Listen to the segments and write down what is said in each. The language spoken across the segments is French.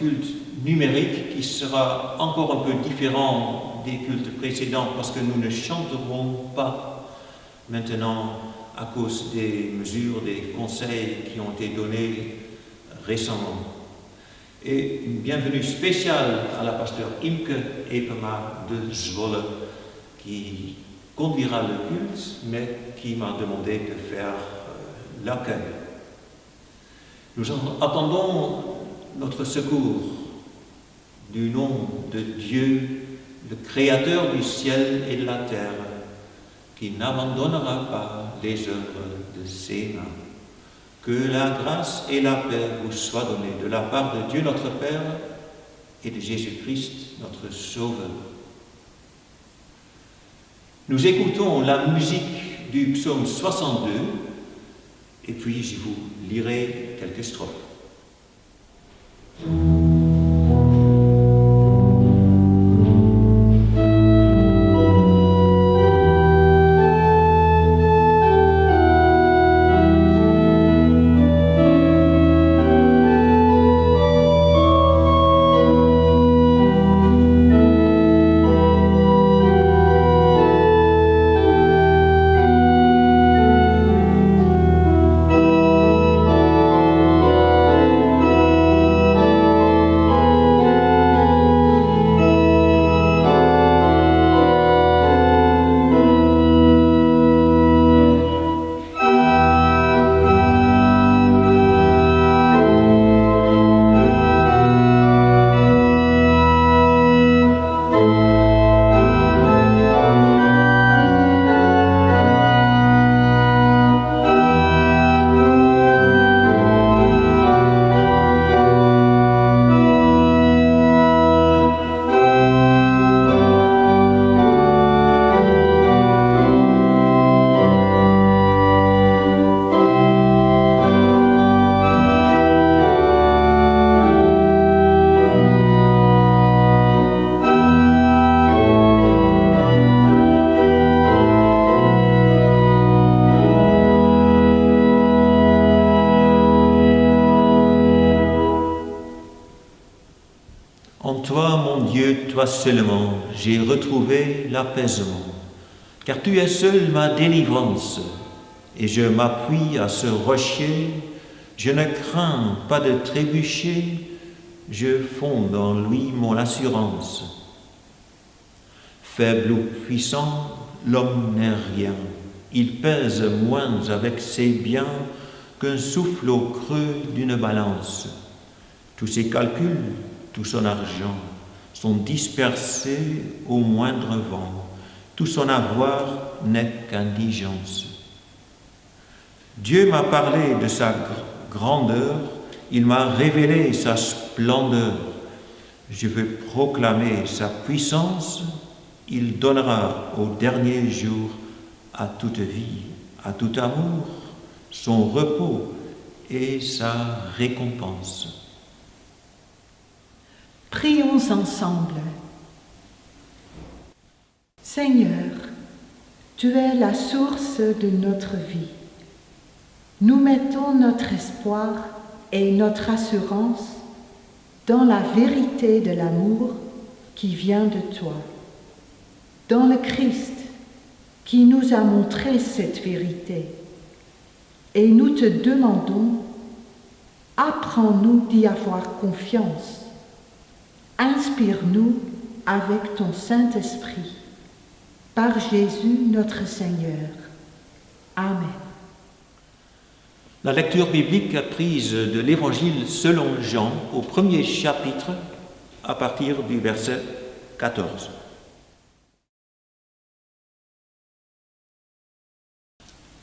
culte numérique qui sera encore un peu différent des cultes précédents parce que nous ne chanterons pas maintenant à cause des mesures, des conseils qui ont été donnés récemment. Et une bienvenue spéciale à la pasteur Imke Epema de Zwolle qui conduira le culte mais qui m'a demandé de faire l'accueil. Nous attendons notre secours du nom de Dieu, le Créateur du ciel et de la terre, qui n'abandonnera pas les œuvres de ses mains. Que la grâce et la paix vous soient données de la part de Dieu notre Père et de Jésus-Christ notre Sauveur. Nous écoutons la musique du psaume 62 et puis je vous lirai quelques strophes. Toi seulement, j'ai retrouvé l'apaisement, car tu es seul ma délivrance, et je m'appuie à ce rocher, je ne crains pas de trébucher, je fonde en lui mon assurance. Faible ou puissant, l'homme n'est rien, il pèse moins avec ses biens qu'un souffle au creux d'une balance. Tous ses calculs, tout son argent, sont dispersés au moindre vent. Tout son avoir n'est qu'indigence. Dieu m'a parlé de sa grandeur, il m'a révélé sa splendeur. Je veux proclamer sa puissance, il donnera au dernier jour à toute vie, à tout amour, son repos et sa récompense. Prions ensemble. Seigneur, tu es la source de notre vie. Nous mettons notre espoir et notre assurance dans la vérité de l'amour qui vient de toi, dans le Christ qui nous a montré cette vérité. Et nous te demandons, apprends-nous d'y avoir confiance. Inspire-nous avec ton Saint-Esprit, par Jésus notre Seigneur. Amen. La lecture biblique prise de l'Évangile selon Jean au premier chapitre à partir du verset 14.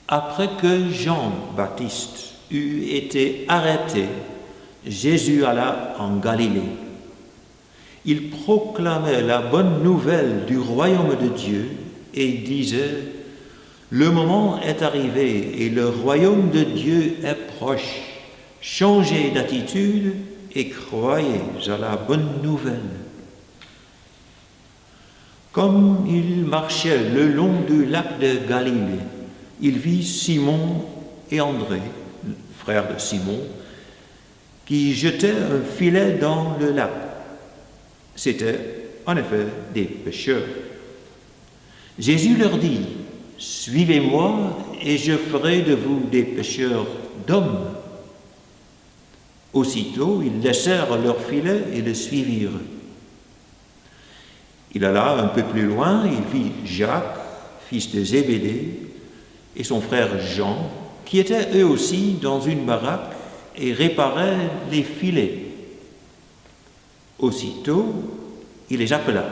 Après que Jean-Baptiste eut été arrêté, Jésus alla en Galilée. Il proclamait la bonne nouvelle du royaume de Dieu et disait « Le moment est arrivé et le royaume de Dieu est proche. Changez d'attitude et croyez à la bonne nouvelle. » Comme il marchait le long du lac de Galilée, il vit Simon et André, frères de Simon, qui jetaient un filet dans le lac. C'étaient en effet des pêcheurs. Jésus leur dit, « Suivez-moi et je ferai de vous des pêcheurs d'hommes. » Aussitôt, ils laissèrent leur filet et le suivirent. Il alla un peu plus loin, il vit Jacques, fils de Zébédée, et son frère Jean, qui étaient eux aussi dans une baraque et réparaient les filets. Aussitôt, il les appela.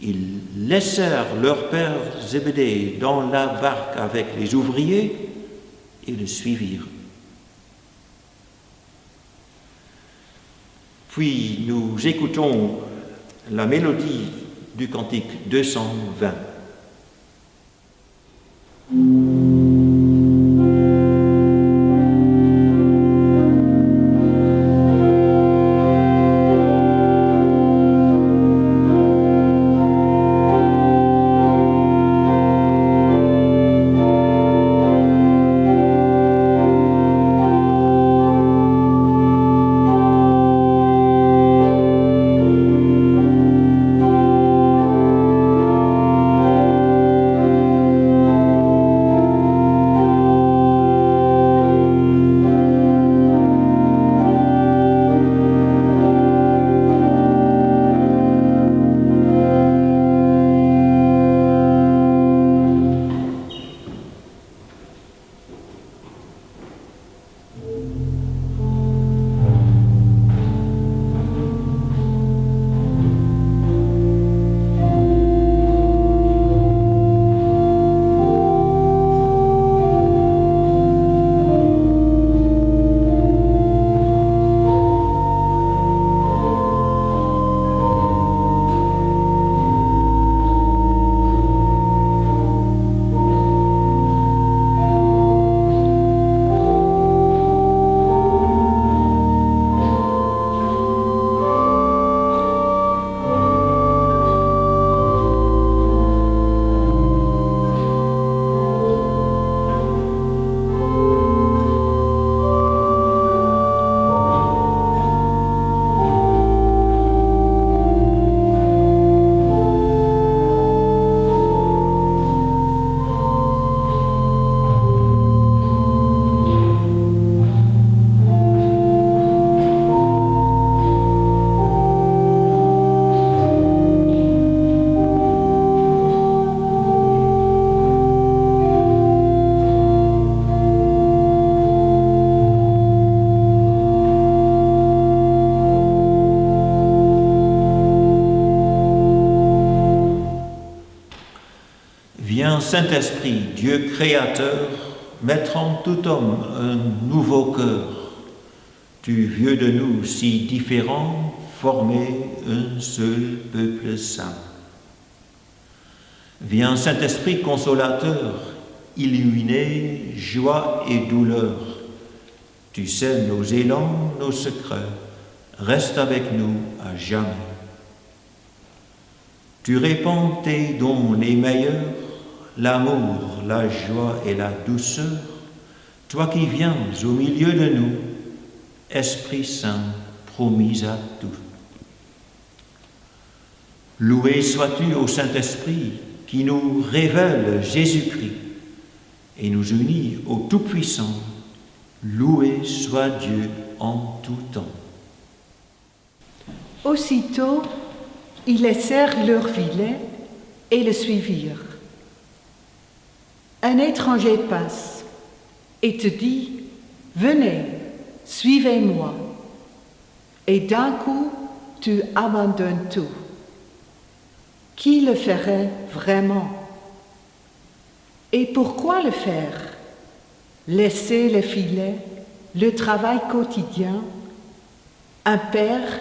Ils laissèrent leur père Zébédée dans la barque avec les ouvriers et le suivirent. Puis nous écoutons la mélodie du cantique 220. Saint-Esprit, Dieu créateur, mettre en tout homme un nouveau cœur. Tu vieux de nous si différents, former un seul peuple saint. Viens Saint-Esprit consolateur, illuminer joie et douleur. Tu sais nos élans, nos secrets, reste avec nous à jamais. Tu répands tes dons les meilleurs, l'amour, la joie et la douceur, toi qui viens au milieu de nous, Esprit Saint, promis à tous. Loué sois-tu au Saint-Esprit qui nous révèle Jésus-Christ et nous unit au Tout-Puissant. Loué soit Dieu en tout temps. Aussitôt, ils laissèrent leur filet et le suivirent. Un étranger passe et te dit, « Venez, suivez-moi. » Et d'un coup, tu abandonnes tout. Qui le ferait vraiment? Et pourquoi le faire? Laisser le filet, le travail quotidien, un père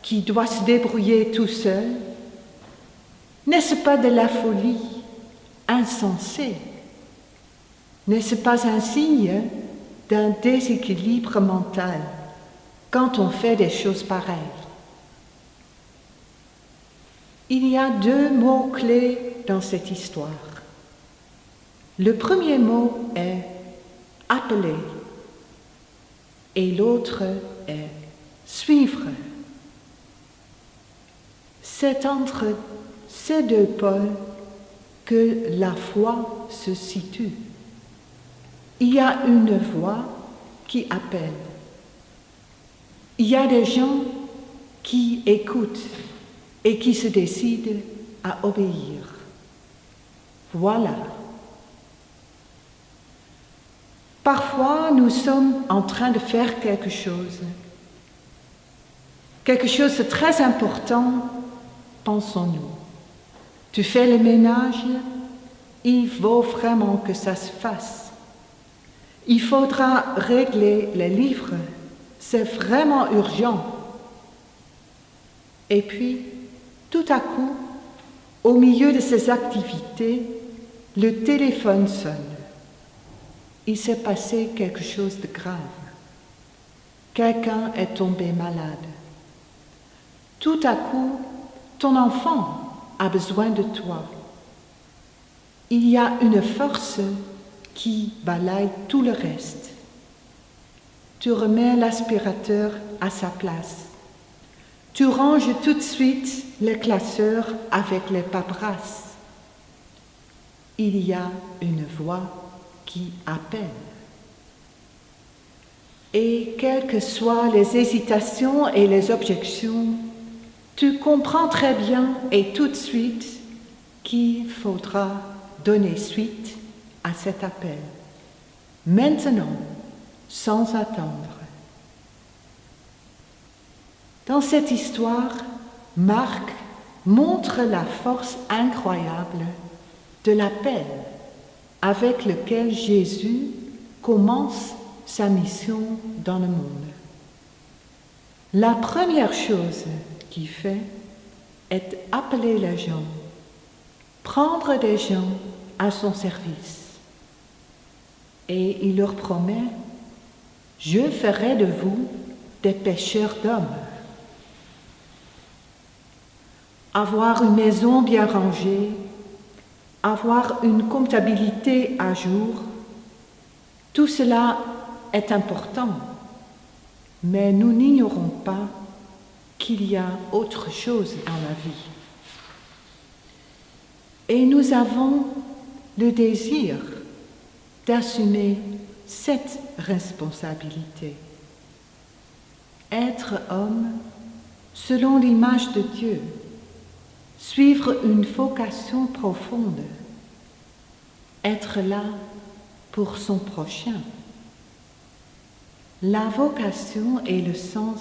qui doit se débrouiller tout seul? N'est-ce pas de la folie insensée? N'est-ce pas un signe d'un déséquilibre mental quand on fait des choses pareilles? Il y a deux mots clés dans cette histoire. Le premier mot est « appeler ». et l'autre est suivre. C'est entre ces deux pôles que la foi se situe. Il y a une voix qui appelle. Il y a des gens qui écoutent et qui se décident à obéir. Voilà. Parfois, nous sommes en train de faire quelque chose de très important, pensons-nous. Tu fais le ménage, il faut vraiment que ça se fasse. Il faudra régler les livres, c'est vraiment urgent. Et puis, tout à coup, au milieu de ces activités, le téléphone sonne. Il s'est passé quelque chose de grave. Quelqu'un est tombé malade. Tout à coup, ton enfant a besoin de toi. Il y a une force qui balaye tout le reste. Tu remets l'aspirateur à sa place. Tu ranges tout de suite les classeurs avec les paperasses. Il y a une voix qui appelle. Et quelles que soient les hésitations et les objections, tu comprends très bien et tout de suite qu'il faudra donner suite à cet appel. Maintenant, sans attendre. Dans cette histoire, Marc montre la force incroyable de l'appel avec lequel Jésus commence sa mission dans le monde. La première chose qu'il fait est appeler les gens, prendre des gens à son service. Et il leur promet, « Je ferai de vous des pêcheurs d'hommes. » Avoir une maison bien rangée, avoir une comptabilité à jour, tout cela est important, mais nous n'ignorons pas qu'il y a autre chose dans la vie. Et nous avons le désir d'assumer cette responsabilité. Être homme selon l'image de Dieu, suivre une vocation profonde, être là pour son prochain. La vocation est le sens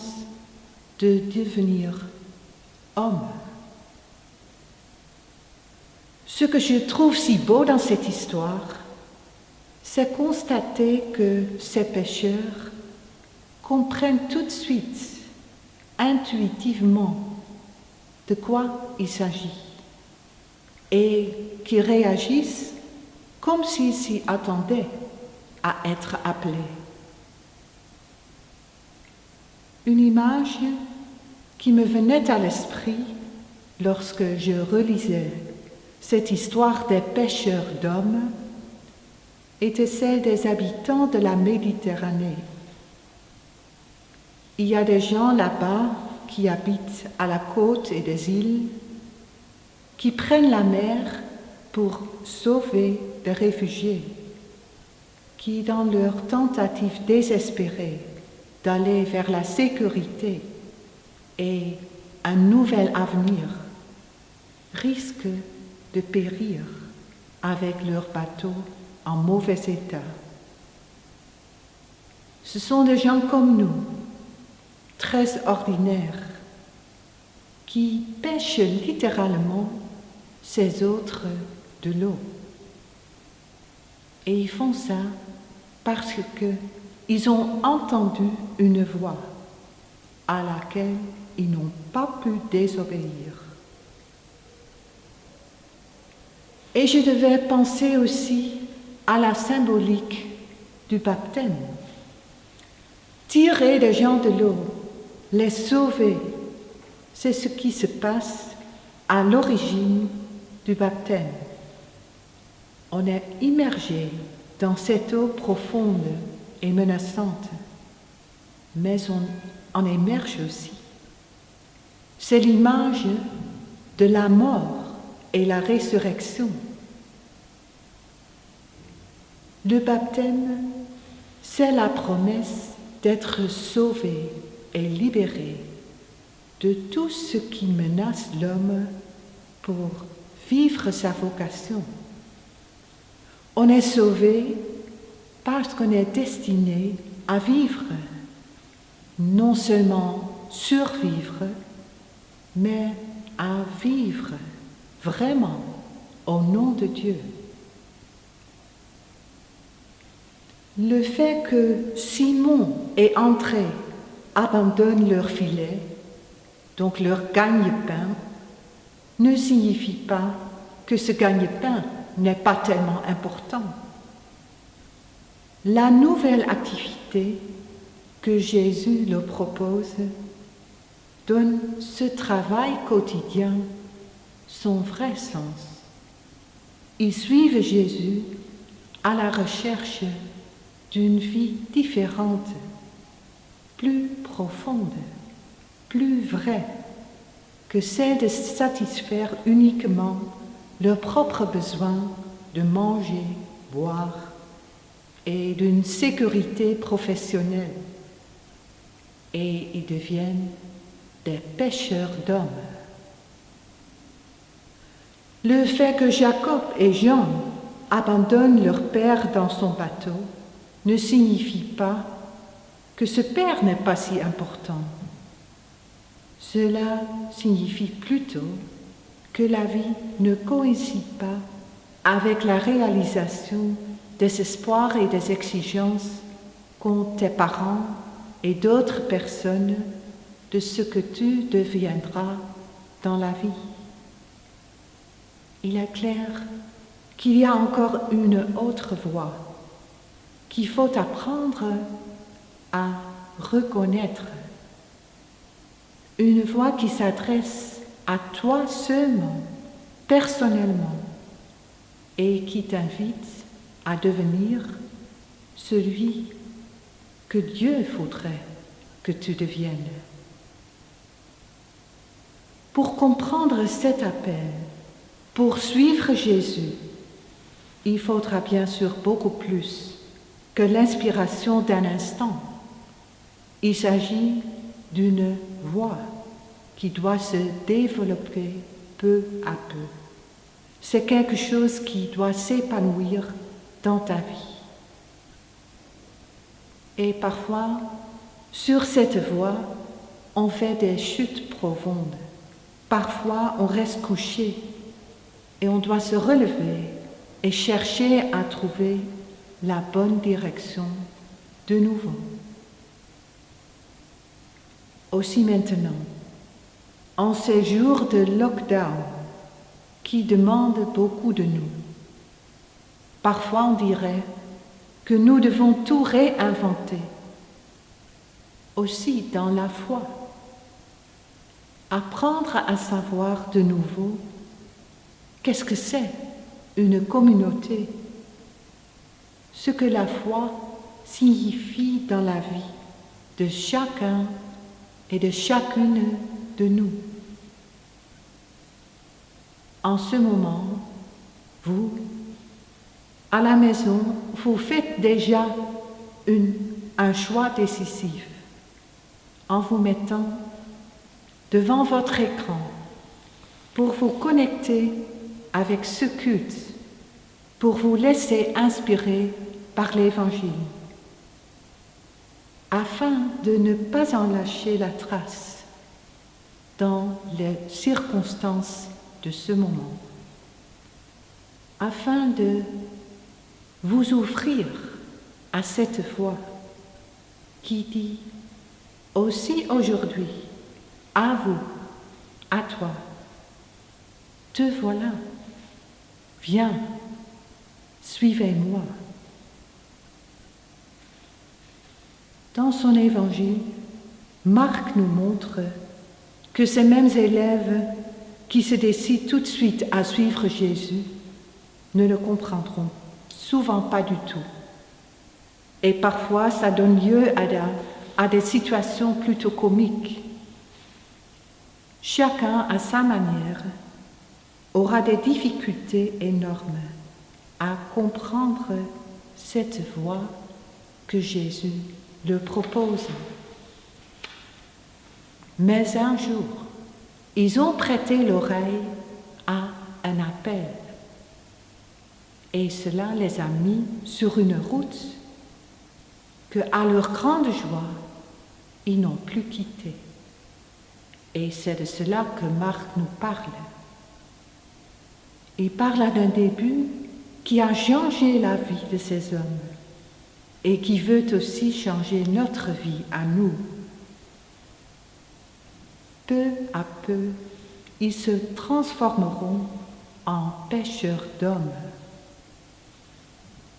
de devenir homme. Ce que je trouve si beau dans cette histoire, c'est constater que ces pécheurs comprennent tout de suite, intuitivement, de quoi il s'agit et qui réagissent comme s'ils s'y attendaient à être appelés. Une image qui me venait à l'esprit lorsque je relisais cette histoire des pêcheurs d'hommes était celle des habitants de la Méditerranée. Il y a des gens là-bas qui habitent à la côte et des îles, qui prennent la mer pour sauver des réfugiés, qui, dans leur tentative désespérée d'aller vers la sécurité et un nouvel avenir, risquent de périr avec leur bateau en mauvais état. Ce sont des gens comme nous, très ordinaires, qui pêchent littéralement ces autres de l'eau. Et ils font ça parce qu'ils ont entendu une voix à laquelle ils n'ont pas pu désobéir. Et je devais penser aussi à la symbolique du baptême. Tirer les gens de l'eau, les sauver, c'est ce qui se passe à l'origine du baptême. On est immergé dans cette eau profonde et menaçante. mais on en émerge aussi. C'est l'image de la mort et la résurrection. Le baptême, c'est la promesse d'être sauvé et libéré de tout ce qui menace l'homme pour vivre sa vocation. On est sauvé parce qu'on est destiné à vivre, non seulement survivre, mais à vivre vraiment au nom de Dieu. Le fait que Simon et André abandonnent leur filet, donc leur gagne-pain, ne signifie pas que ce gagne-pain n'est pas tellement important. La nouvelle activité que Jésus leur propose donne ce travail quotidien son vrai sens. Ils suivent Jésus à la recherche d'une vie différente, plus profonde, plus vraie que celle de satisfaire uniquement leurs propres besoins de manger, boire et d'une sécurité professionnelle. Et ils deviennent des pêcheurs d'hommes. Le fait que Jacob et Jean abandonnent leur père dans son bateau ne signifie pas que ce père n'est pas si important. Cela signifie plutôt que la vie ne coïncide pas avec la réalisation des espoirs et des exigences qu'ont tes parents et d'autres personnes de ce que tu deviendras dans la vie. Il est clair qu'il y a encore une autre voie qu'il faut apprendre à reconnaître. Une voie qui s'adresse à toi seulement, personnellement, et qui t'invite à devenir celui que Dieu voudrait que tu deviennes. Pour comprendre cet appel, pour suivre Jésus, il faudra bien sûr beaucoup plus que l'inspiration d'un instant. Il s'agit d'une voie qui doit se développer peu à peu. C'est quelque chose qui doit s'épanouir dans ta vie. Et parfois, sur cette voie, on fait des chutes profondes. Parfois, on reste couché et on doit se relever et chercher à trouver la bonne direction de nouveau. Aussi maintenant, en ces jours de lockdown qui demandent beaucoup de nous, parfois on dirait que nous devons tout réinventer, aussi dans la foi. Apprendre à savoir de nouveau qu'est-ce que c'est une communauté, ce que la foi signifie dans la vie de chacun et de chacune de nous. En ce moment, vous, à la maison, vous faites déjà un choix décisif en vous mettant devant votre écran pour vous connecter avec ce culte, pour vous laisser inspirer par l'Évangile, afin de ne pas en lâcher la trace dans les circonstances de ce moment, afin de vous ouvrir à cette voix qui dit aussi aujourd'hui, à vous, à toi, te voilà, viens, suivez-moi. Dans son évangile, Marc nous montre que ces mêmes élèves qui se décident tout de suite à suivre Jésus ne le comprendront souvent pas du tout. Et parfois, ça donne lieu à à des situations plutôt comiques. Chacun, à sa manière, aura des difficultés énormes à comprendre cette voie que Jésus leur propose. Mais un jour, ils ont prêté l'oreille à un appel et cela les a mis sur une route que, à leur grande joie, ils n'ont plus quittée. Et c'est de cela que Marc nous parle. Il parle d'un début qui a changé la vie de ces hommes et qui veut aussi changer notre vie à nous. Peu à peu, ils se transformeront en pêcheurs d'hommes,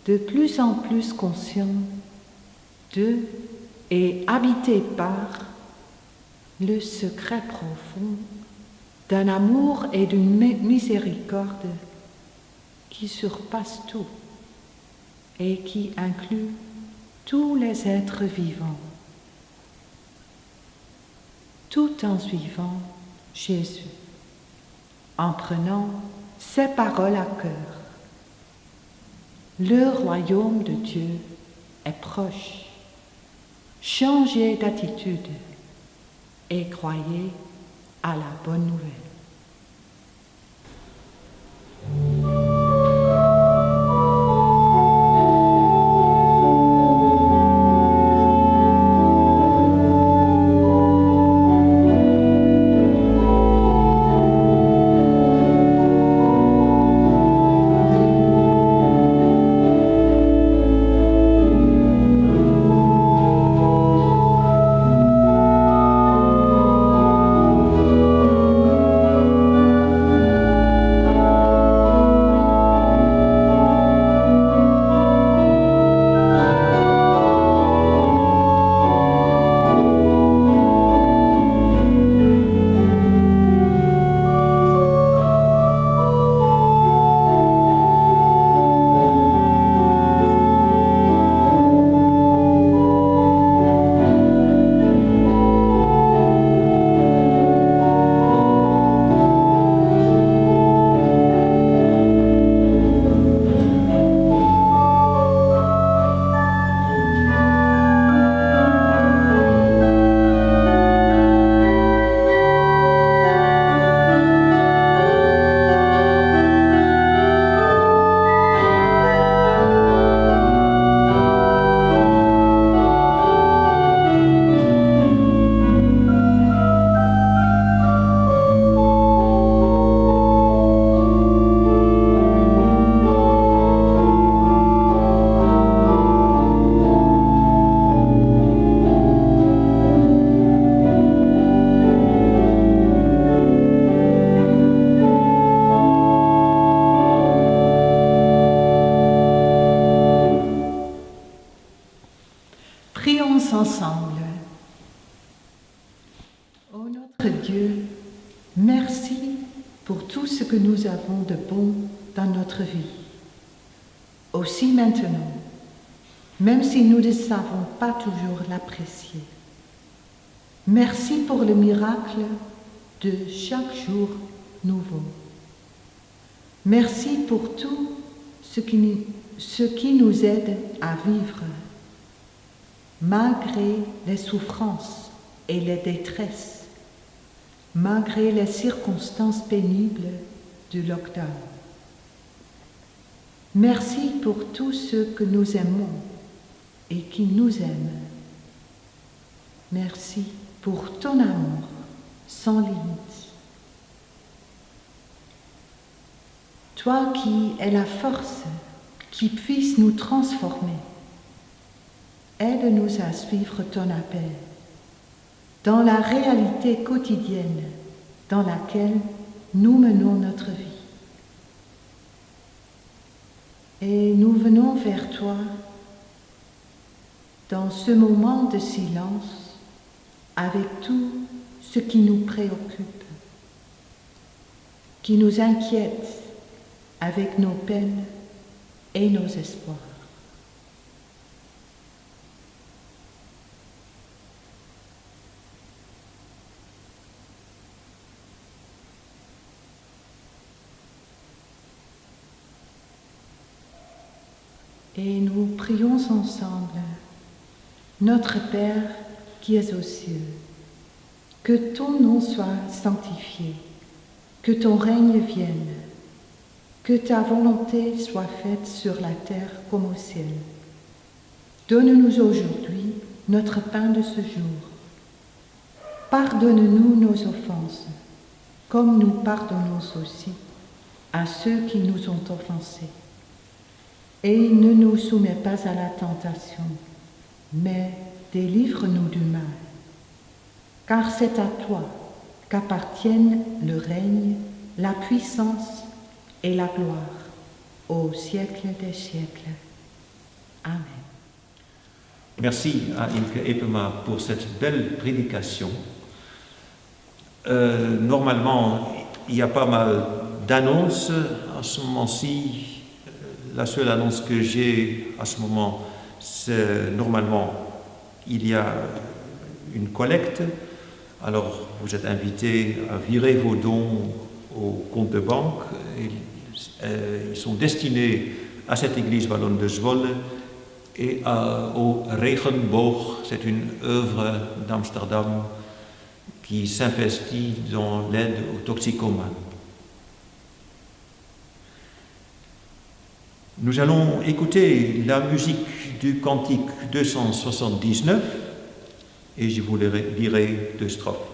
de plus en plus conscients d'eux et habités par le secret profond d'un amour et d'une miséricorde qui surpasse tout et qui inclut tous les êtres vivants, tout en suivant Jésus, en prenant ses paroles à cœur. Le royaume de Dieu est proche. Changez d'attitude et croyez à la bonne nouvelle. Ensemble. Ô notre Dieu, merci pour tout ce que nous avons de bon dans notre vie. Aussi maintenant, même si nous ne savons pas toujours l'apprécier. Merci pour le miracle de chaque jour nouveau. Merci pour tout ce qui nous aide à vivre malgré les souffrances et les détresses, malgré les circonstances pénibles du lockdown. Merci pour tous ceux que nous aimons et qui nous aiment. Merci pour ton amour sans limite. Toi qui es la force qui puisse nous transformer, aide-nous à suivre ton appel dans la réalité quotidienne dans laquelle nous menons notre vie. Et nous venons vers toi dans ce moment de silence avec tout ce qui nous préoccupe, qui nous inquiète avec nos peines et nos espoirs. Et nous prions ensemble. Notre Père qui es aux cieux, que ton nom soit sanctifié, que ton règne vienne, que ta volonté soit faite sur la terre comme au ciel. Donne-nous aujourd'hui notre pain de ce jour. Pardonne-nous nos offenses, comme nous pardonnons aussi à ceux qui nous ont offensés. Et ne nous soumets pas à la tentation, mais délivre-nous du mal. Car c'est à toi qu'appartiennent le règne, la puissance et la gloire, au siècle des siècles. Amen. Merci à Imke Epema pour cette belle prédication. Normalement, il y a pas mal d'annonces à ce moment-ci. La seule annonce que j'ai à ce moment, c'est normalement, il y a une collecte. Alors, vous êtes invités à virer vos dons au compte de banque. Ils sont destinés à cette église wallonne de Zwolle et au Regenboog. C'est une œuvre d'Amsterdam qui s'investit dans l'aide aux toxicomanes. Nous allons écouter la musique du cantique 279 et je vous lirai 2 strophes.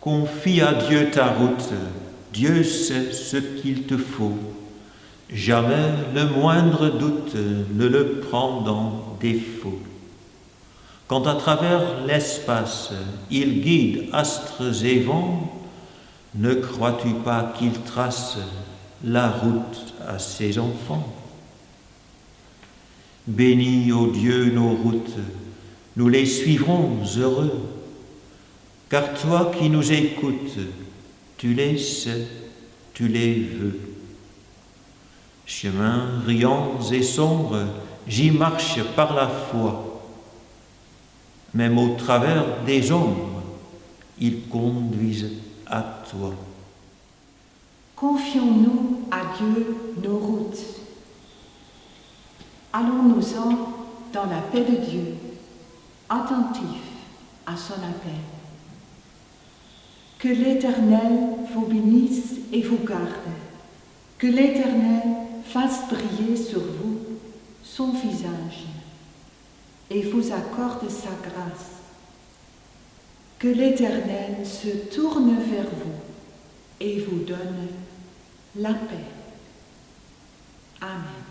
Confie à Dieu ta route, Dieu sait ce qu'il te faut. Jamais le moindre doute ne le prend dans défaut. Quand à travers l'espace il guide astres et vents, ne crois-tu pas qu'il trace la route à ses enfants? Bénis, ô Dieu, nos routes, nous les suivrons heureux, car toi qui nous écoutes, tu les sais, tu les veux. Chemins riants et sombres, j'y marche par la foi. Même au travers des ombres, ils conduisent à toi. Confions-nous à Dieu nos routes. Allons-nous-en dans la paix de Dieu, attentifs à son appel. Que l'Éternel vous bénisse et vous garde. Que l'Éternel fasse briller sur vous son visage et vous accorde sa grâce. Que l'Éternel se tourne vers vous et vous donne la paix. Amen.